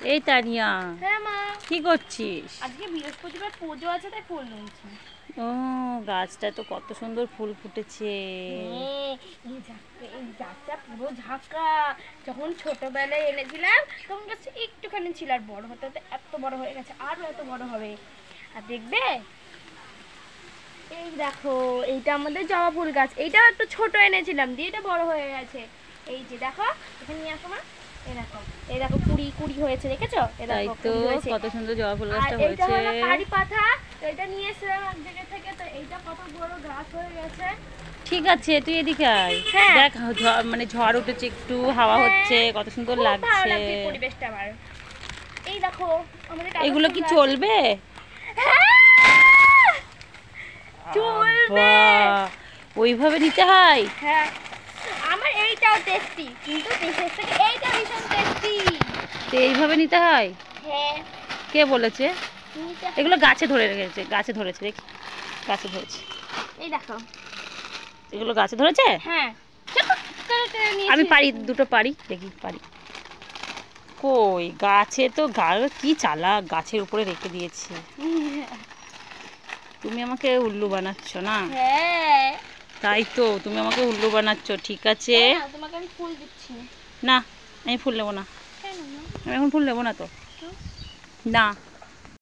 এই তানিয়া, হ্যাঁ মা। কি করছিস? আজকে বৃহস্পতিবার পুজো আছে, তাই ফুল তুলছি। ও, গাছটা তো কত সুন্দর ফুল ফুটেছে। হ্যাঁ, এই গাছটা পুরো ঝাঁকা। যখন ছোটবেলায় এনেছিলাম তখন গাছ একটুখানি ছিল, আর বড় হতে হতে এত বড় হয়ে গেছে, আরো এত বড় হবে। আর দেখবে, এই দেখো, এইটা আমাদের জবা ফুল গাছ। এইটাও একটু ছোট এনেছিলাম দিয়ে এটা বড় হয়ে গেছে। এই যে দেখো, এখানে নিয়ে আসো মা। এই দেখো, এই দেখো, কুড়ি কুড়ি হয়েছে, দেখেছো? এই তাই দেখো, তো, কুড়ি হয়েছে। কত সুন্দর জবা ফুল আর গাছটা এইটা হয়েছে। হলো কারি পাতা। তো এটা নিয়ে এসেছিলাম এক জায়গা থেকে, তো এইটা কত বড় গাছ হয়ে গেছে। ঠিক আছে, তুই এদিকে আয়। হ্যাঁ। দেখ, মানে ঝড় উঠেছে, একটু হাওয়া হচ্ছে, কত সুন্দর খুব ভালো লাগছে। লাগছে পরিবেশটা আমার। এই দেখো, আমাদের এগুলো কি চলবে? হ্যাঁ, চলবে। বাহ, ওইভাবে নিতে হয়? হ্যাঁ, আমার এইটাও টেস্টি, কিন্তু বিশেষ থেকে এইটা ভীষণ টেস্টি। তো এইভাবে নিতে হয়? হ্যাঁ। কে বলেছে? এগুলো গাছে ধরে রেখেছে, গাছে ধরেছে, দেখি গাছে ধরেছে। এই দেখো, এগুলো গাছে ধরেছে। হ্যাঁ, আমি পারি, দুটো পারি, দেখি পারি। কই, গাছে তো কি চালাক, গাছের উপরে রেখে দিয়েছে। তুমি আমাকে উল্লু বানাচ্ছ না? হ্যাঁ, তাই তো, তুমি আমাকে উল্লু বানাচ্ছ। ঠিক আছে, তোমাকে আমি ফুল দিচ্ছি। না, আমি ফুল নেবো না। কেন না? আমি এখন ফুল নেবো না তো। না।